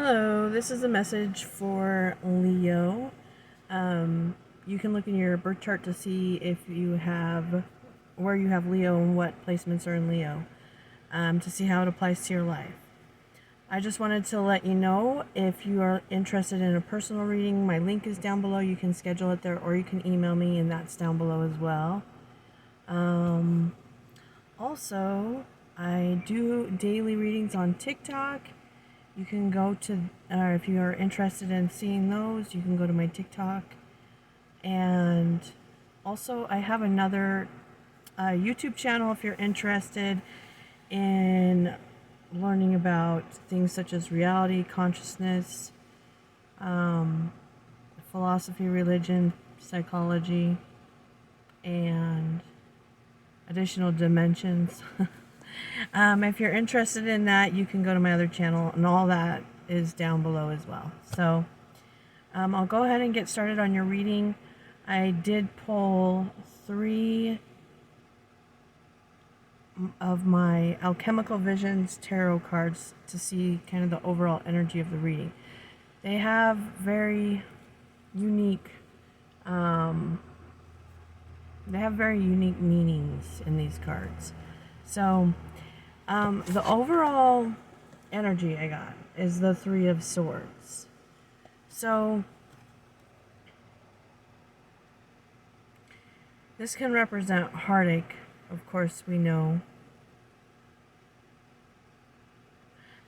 Hello, this is a message for Leo. You can look in your birth chart to see if you have where you have Leo and what placements are in Leo, to see how it applies to your life. I just wanted to let you know, if you are interested in a personal reading, my link is down below. You can schedule it there, or you can email me, and that's down below as well. Also, I do daily readings on TikTok. You can go to, if you are interested in seeing those, you can go to my TikTok. And also, I have another YouTube channel if you're interested in learning about things such as reality, consciousness, philosophy, religion, psychology, and additional dimensions. If you're interested in that, you can go to my other channel, and all that is down below as well. So I'll go ahead and get started on your reading. I did pull 3 of my Alchemical Visions tarot cards to see kind of the overall energy of the reading. They have very unique meanings in these cards. So the overall energy I got is the 3 of Swords. So this can represent heartache, of course, we know.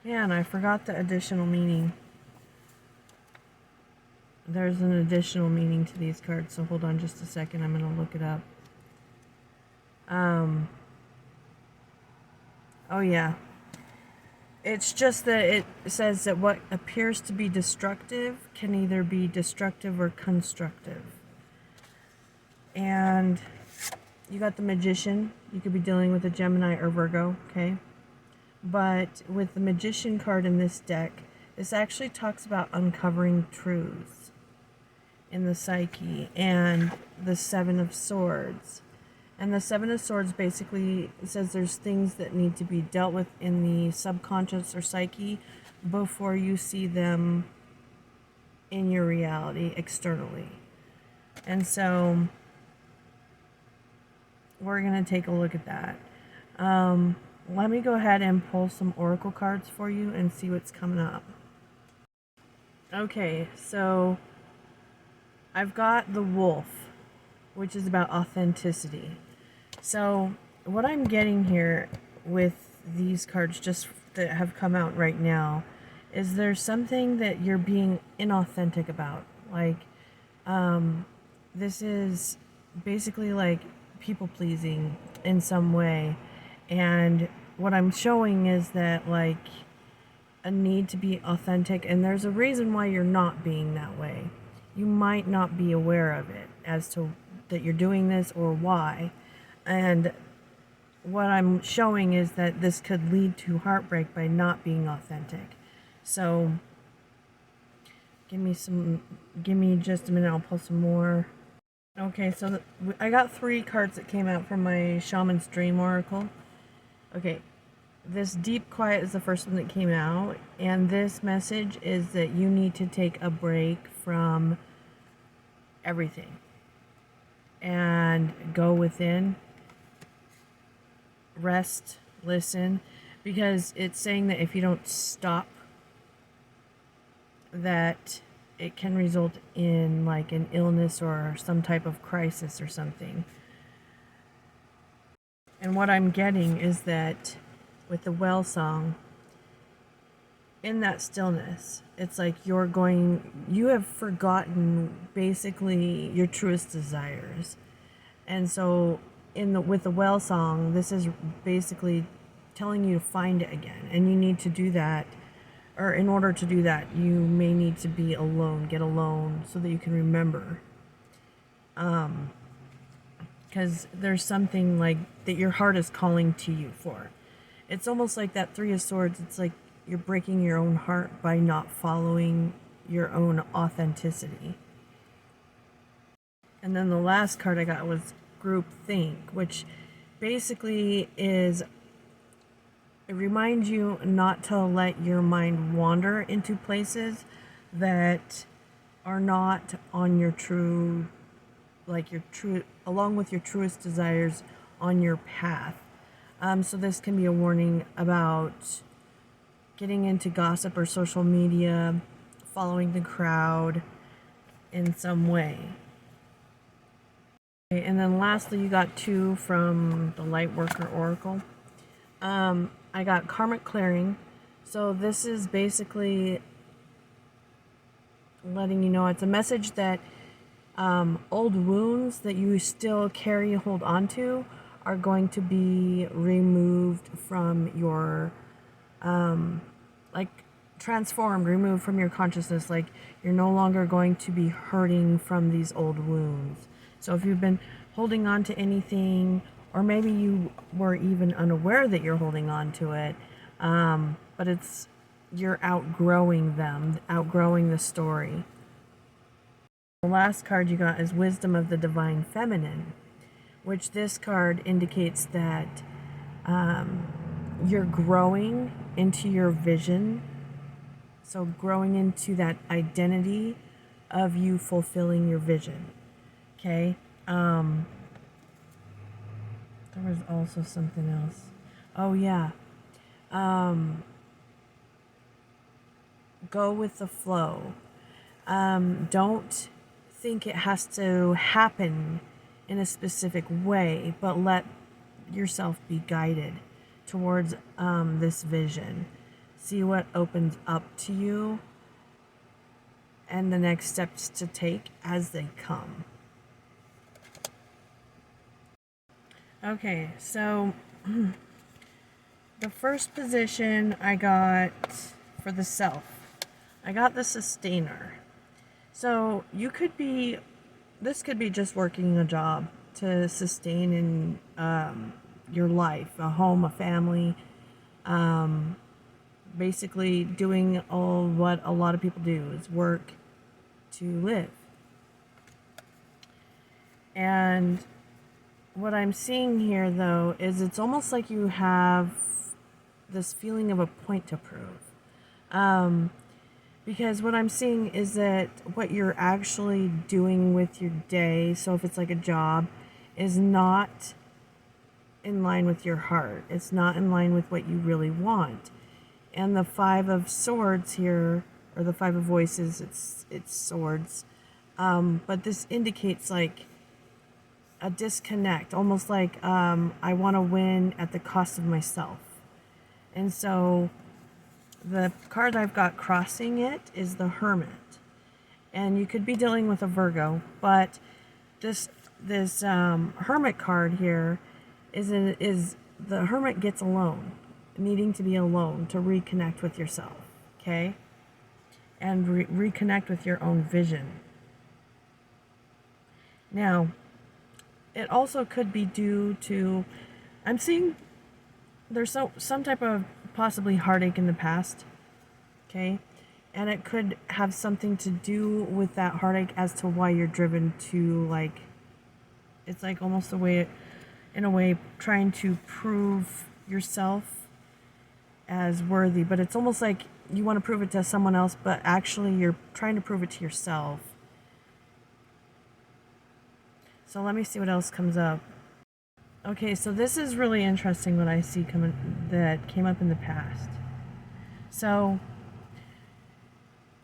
Man, I forgot the additional meaning. There's an additional meaning to these cards, so hold on just a second. I'm going to look it up. Oh yeah. It's just that it says that what appears to be destructive can either be destructive or constructive. And you got the Magician. You could be dealing with a Gemini or Virgo, okay? But with the Magician card in this deck, this actually talks about uncovering truths in the psyche, and the 7 of Swords. And the 7 of Swords basically says there's things that need to be dealt with in the subconscious or psyche before you see them in your reality externally. And so we're going to take a look at that. Let me go ahead and pull some oracle cards for you and see what's coming up. Okay, so I've got the Wolf, which is about authenticity. So what I'm getting here with these cards just that have come out right now is there's something that you're being inauthentic about. Like, this is basically like people pleasing in some way. And what I'm showing is that, like, a need to be authentic, and there's a reason why you're not being that way. You might not be aware of it as to that you're doing this or why. And what I'm showing is that this could lead to heartbreak by not being authentic. So give me just a minute, I'll pull some more. Okay, so I got 3 cards that came out from my Shaman's Dream Oracle. Okay, this Deep Quiet is the first one that came out, and this message is that you need to take a break from everything and go within, rest, listen, because it's saying that if you don't stop, that it can result in like an illness or some type of crisis or something. And what I'm getting is that with the Well song, in that stillness, it's like you have forgotten basically your truest desires. And so with the Well song, this is basically telling you to find it again. And you need to do that, or in order to do that, you may need to be alone, get alone, so that you can remember. Because there's something like that your heart is calling to you for. It's almost like that 3 of Swords. It's like you're breaking your own heart by not following your own authenticity. And then the last card I got was Group Think, which basically is It reminds you not to let your mind wander into places that are not on your true, like your true, along with your truest desires on your path. So this can be a warning about getting into gossip or social media, following the crowd in some way. Okay, and then lastly, you got 2 from the Lightworker Oracle. I got karmic clearing. So this is basically letting you know, it's a message that old wounds that you still carry, hold on to, are going to be removed from your, like transformed, removed from your consciousness. Like you're no longer going to be hurting from these old wounds. So if you've been holding on to anything, or maybe you were even unaware that you're holding on to it, but you're outgrowing them, outgrowing the story. The last card you got is Wisdom of the Divine Feminine, which this card indicates that you're growing into your vision. So growing into that identity of you fulfilling your vision. Okay? There was also something else. Oh, yeah. Go with the flow. Don't think it has to happen in a specific way, but let yourself be guided towards this vision. See what opens up to you and the next steps to take as they come. Okay, so the first position I got for the self, I got the sustainer. So this could be just working a job to sustain in your life, a home, a family, basically doing all what a lot of people do is work to live. And what I'm seeing here, though, is it's almost like you have this feeling of a point to prove. Because what I'm seeing is that what you're actually doing with your day, so if it's like a job, is not in line with your heart. It's not in line with what you really want. And the 5 of Swords here, or the 5 of Voices, it's swords. But this indicates like a disconnect, almost like I want to win at the cost of myself. And so the card I've got crossing it is the Hermit. And you could be dealing with a Virgo, but this Hermit card here is the Hermit gets alone, needing to be alone to reconnect with yourself, okay? And reconnect with your own vision. Now, it also could be due to, I'm seeing there's some type of possibly heartache in the past, okay? And it could have something to do with that heartache as to why you're driven to, like, it's like almost in a way, trying to prove yourself as worthy. But it's almost like you want to prove it to someone else, but actually you're trying to prove it to yourself. So let me see what else comes up. Okay, so this is really interesting what I see that came up in the past. So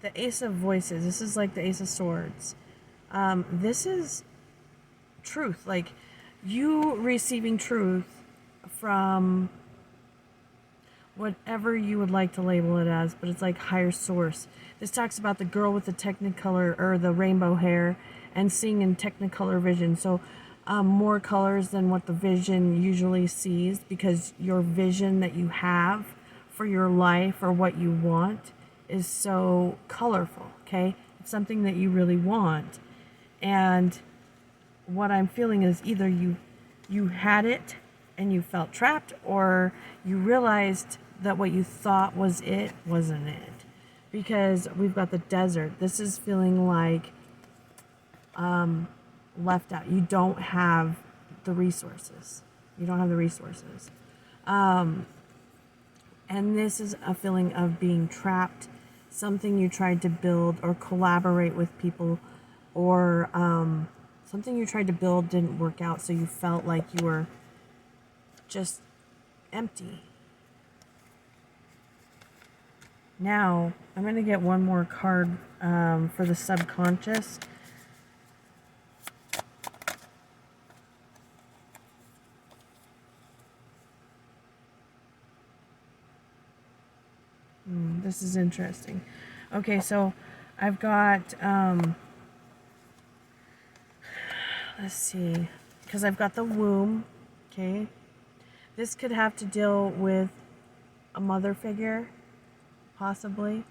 the Ace of Voices, this is like the Ace of Swords. This is truth, like you receiving truth from whatever you would like to label it as, but it's like higher source. This talks about the girl with the technicolor or the rainbow hair and seeing in technicolor vision. So more colors than what the vision usually sees, because your vision that you have for your life or what you want is so colorful, okay? It's something that you really want. And what I'm feeling is either you had it and you felt trapped, or you realized that what you thought was it wasn't it. Because we've got the desert. This is feeling like left out. You don't have the resources. You don't have the resources. And this is a feeling of being trapped, something you tried to build or collaborate with people, or something you tried to build didn't work out, so you felt like you were just empty. Now, I'm going to get one more card for the subconscious. This is interesting. Okay, so I've got, let's see, because I've got the womb, okay? This could have to deal with a mother figure, possibly.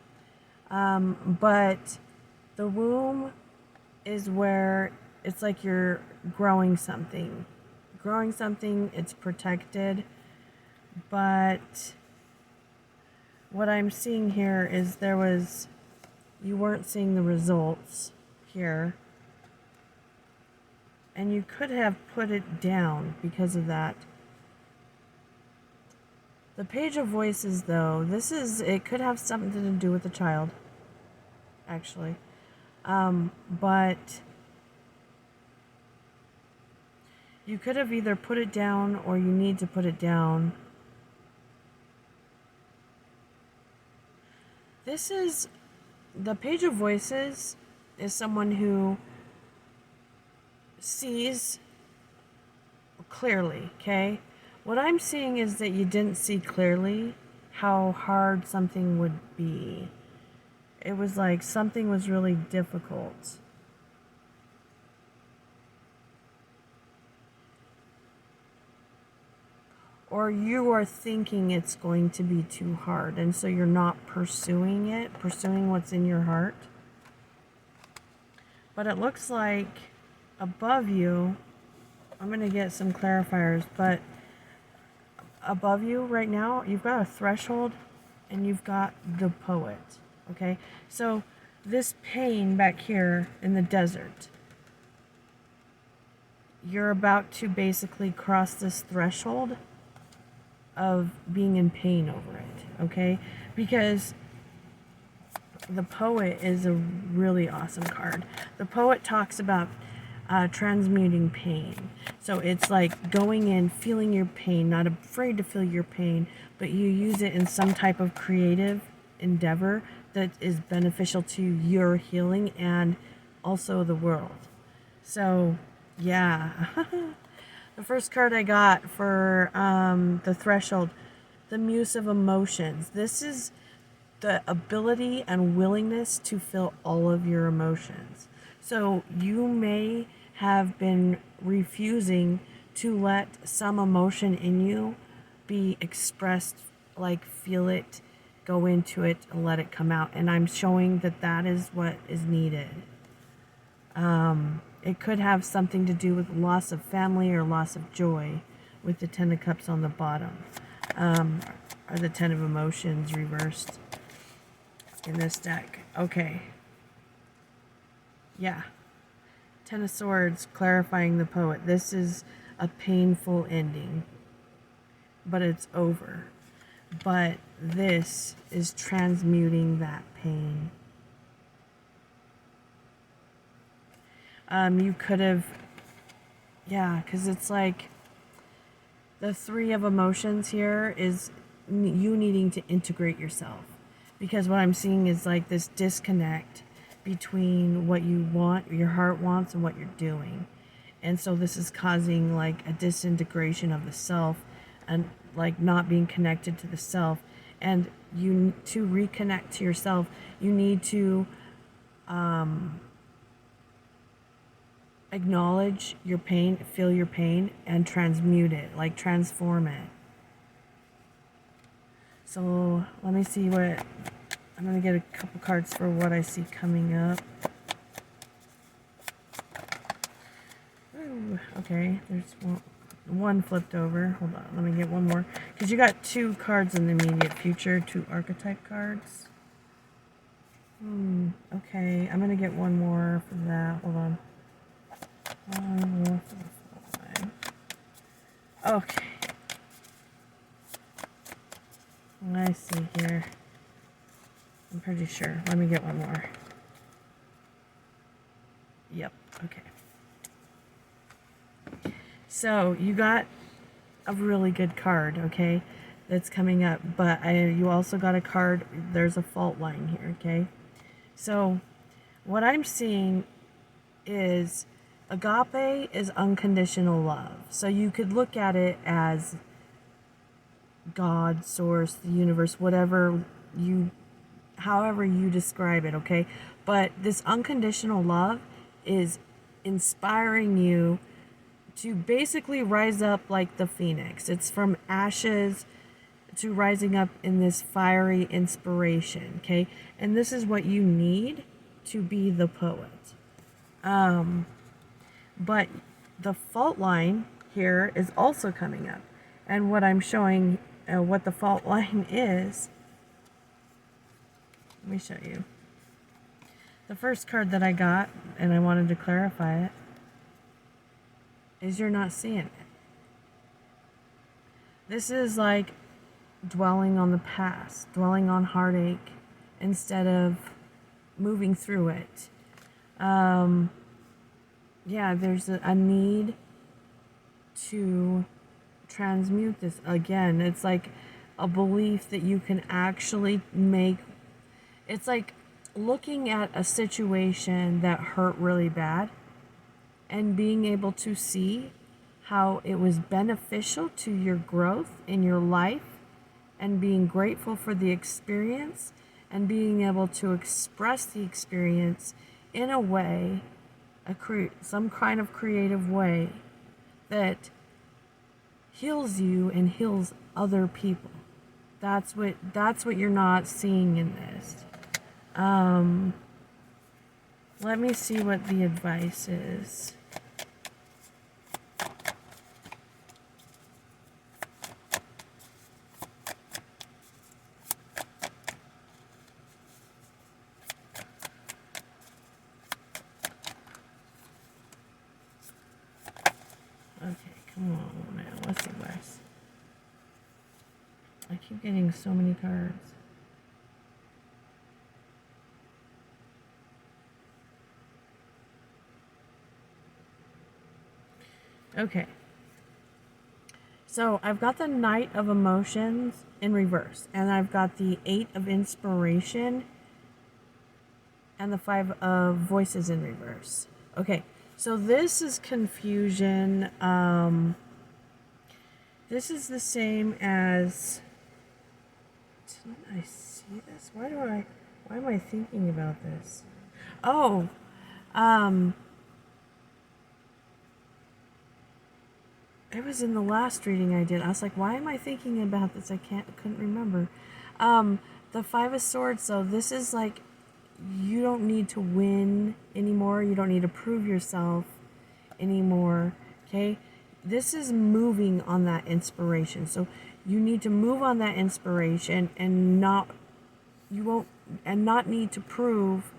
But the womb is where it's like you're growing something. Growing something, it's protected, but what I'm seeing here is you weren't seeing the results here. And you could have put it down because of that. The Page of Voices, though, it could have something to do with the child, actually. But you could have either put it down or you need to put it down. The Page of Voices is someone who sees clearly, okay? What I'm seeing is that you didn't see clearly how hard something would be. It was like something was really difficult. Or you are thinking it's going to be too hard, and so you're not pursuing what's in your heart. But it looks like above you, I'm going to get some clarifiers, but above you right now, you've got a threshold and you've got the poet, okay? So this pain back here in the desert, you're about to basically cross this threshold of being in pain over it, okay? Because the poet is a really awesome card. The poet talks about transmuting pain. So it's like going in, feeling your pain, not afraid to feel your pain, but you use it in some type of creative endeavor that is beneficial to your healing and also the world. So, yeah. The first card I got for the threshold, the Muse of Emotions. This is the ability and willingness to feel all of your emotions. So you may have been refusing to let some emotion in you be expressed, like feel it, go into it, and let it come out. And I'm showing that that is what is needed. It could have something to do with loss of family or loss of joy with the Ten of Cups on the bottom. Or the Ten of Emotions reversed in this deck. Okay. Yeah. Ten of Swords, clarifying the poet. This is a painful ending, but it's over. But this is transmuting that pain. You could have, yeah, because it's like the Three of Emotions here is you needing to integrate yourself. Because what I'm seeing is like this disconnect between what you want, your heart wants, and what you're doing. And so this is causing like a disintegration of the self and like not being connected to the self. And you, to reconnect to yourself, you need to acknowledge your pain, feel your pain, and transmute it, like transform it. So let me see what, I'm going to get a couple cards for what I see coming up. Ooh, okay, there's one flipped over. Hold on, let me get one more. Because you got two cards in the immediate future, two archetype cards. Okay, I'm going to get one more for that. Hold on. One more for the fly. Okay. I see here. I'm pretty sure. Let me get one more. Yep, okay. So you got a really good card, okay, that's coming up, but you also got a card, there's a fault line here, okay? So what I'm seeing is agape is unconditional love. So you could look at it as God, source, the universe, however you describe it, okay? But this unconditional love is inspiring you to basically rise up like the phoenix. It's from ashes to rising up in this fiery inspiration, okay? And this is what you need to be the poet. But the fault line here is also coming up. And what I'm showing, what the fault line is, let me show you. The first card that I got, and I wanted to clarify it, is you're not seeing it. This is like dwelling on the past, dwelling on heartache instead of moving through it. Yeah, there's a need to transmute this. Again, it's like a belief that you can actually make. It's like looking at a situation that hurt really bad and being able to see how it was beneficial to your growth in your life and being grateful for the experience and being able to express the experience in a way, some kind of creative way that heals you and heals other people. That's what you're not seeing in this. Let me see what the advice is. Okay, come on now. What's the advice? I keep getting so many cards. Okay. So I've got the Knight of Emotions in reverse, and I've got the Eight of Inspiration and the Five of Voices in reverse. Okay, so this is confusion. This is the same as... Didn't I see this? Why am I thinking about this? Oh, it was in the last reading I did. I was like, why am I thinking about this? I couldn't remember. The Five of Swords, so this is like, you don't need to win anymore. You don't need to prove yourself anymore, okay? This is moving on that inspiration. So you need to move on that inspiration and not need to prove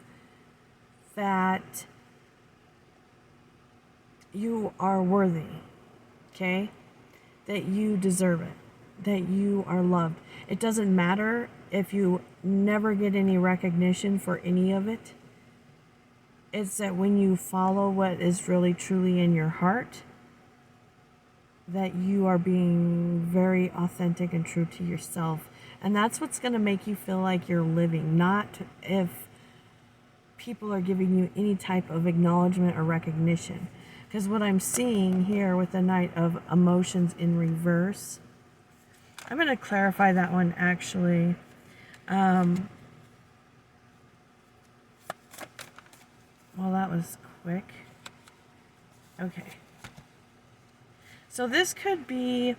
that you are worthy. Okay? That you deserve it. That you are loved. It doesn't matter if you never get any recognition for any of it. It's that when you follow what is really truly in your heart, that you are being very authentic and true to yourself. And that's what's going to make you feel like you're living, not if people are giving you any type of acknowledgement or recognition. Because what I'm seeing here with the Knight of Emotions in reverse, I'm going to clarify that one actually. Well, that was quick. Okay. So this could be,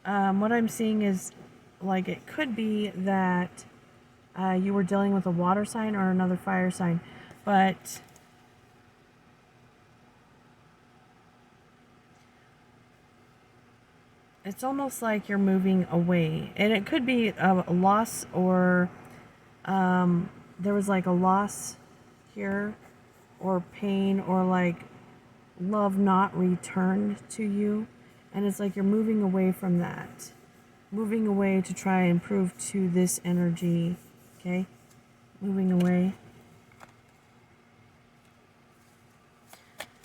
what I'm seeing is, like, it could be that you were dealing with a water sign or another fire sign, but it's almost like you're moving away. And it could be a loss, or there was like a loss here, or pain, or like love not returned to you. And it's like you're moving away from that. moving away to try and prove to this energy, okay? Moving away.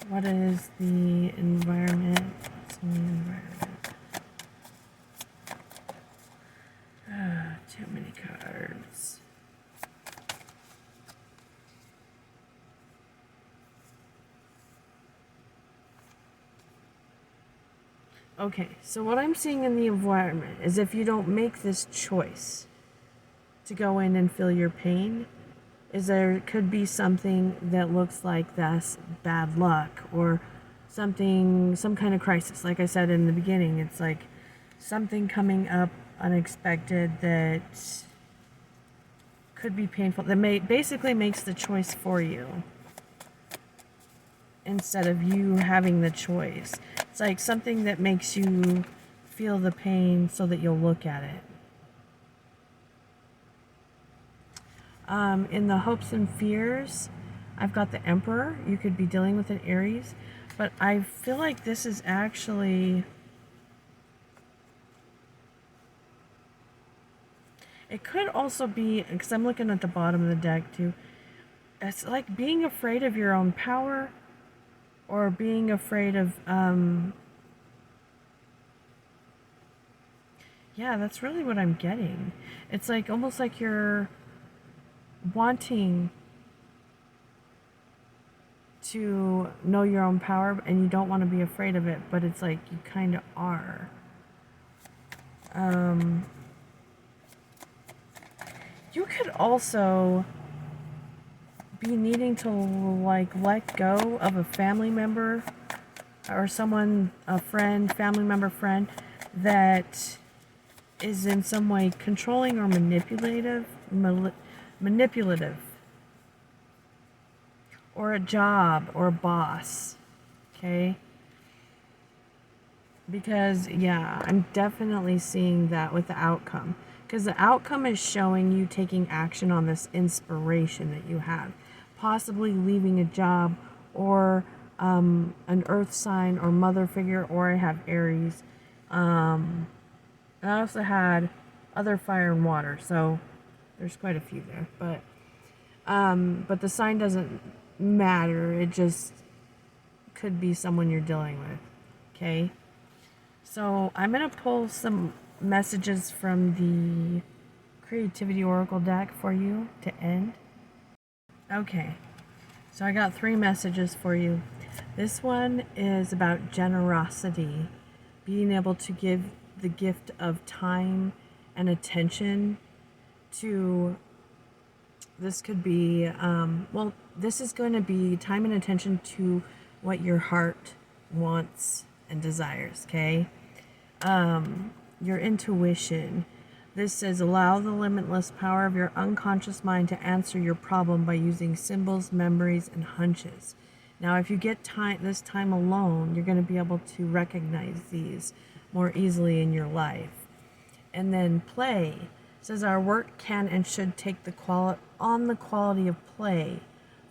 What is the environment? What's in the environment? Too many cards. Okay, so what I'm seeing in the environment is if you don't make this choice to go in and feel your pain, is there could be something that looks like that's bad luck or something, some kind of crisis. Like I said in the beginning, it's like something coming up unexpected that could be painful, that basically makes the choice for you instead of you having the choice. It's like something that makes you feel the pain so that you'll look at it. In the hopes and fears, I've got the Emperor. You could be dealing with an Aries, but I feel like this is actually, it could also be, because I'm looking at the bottom of the deck too, it's like being afraid of your own power or being afraid of, yeah, that's really what I'm getting. It's like almost like you're wanting to know your own power and you don't want to be afraid of it, but it's like you kind of are. You could also be needing to like let go of a family member or someone, a friend, family member, friend that is in some way controlling or manipulative, or a job or a boss, okay? Because, yeah, I'm definitely seeing that with the outcome. Because the outcome is showing you taking action on this inspiration that you have. Possibly leaving a job or an earth sign or mother figure, or I have Aries. And I also had other fire and water, so there's quite a few there. But the sign doesn't matter. It just could be someone you're dealing with, okay? So I'm going to pull some messages from the Creativity Oracle deck for you to end. Okay, so I got 3 messages for you. This one is about generosity, being able to give the gift of time and attention to, this could be, well, this is going to be time and attention to what your heart wants and desires, okay? Your intuition. This says allow the limitless power of your unconscious mind to answer your problem by using symbols, memories, and hunches. Now, if you get this time alone, you're going to be able to recognize these more easily in your life. And then play. It says our work can and should take the quality of play,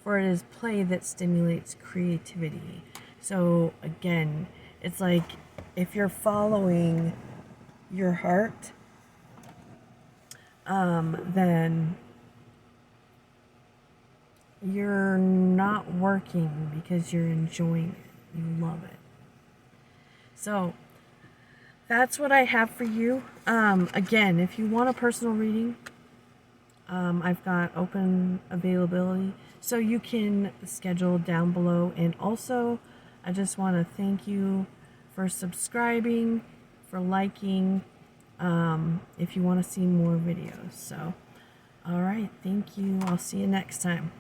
for it is play that stimulates creativity. So again, it's like if you're following your heart, then you're not working because you're enjoying it. You love it. So that's what I have for you. Again, if you want a personal reading, I've got open availability, so you can schedule down below. And also, I just want to thank you for subscribing, for liking, if you want to see more videos. So, all right, thank you. I'll see you next time.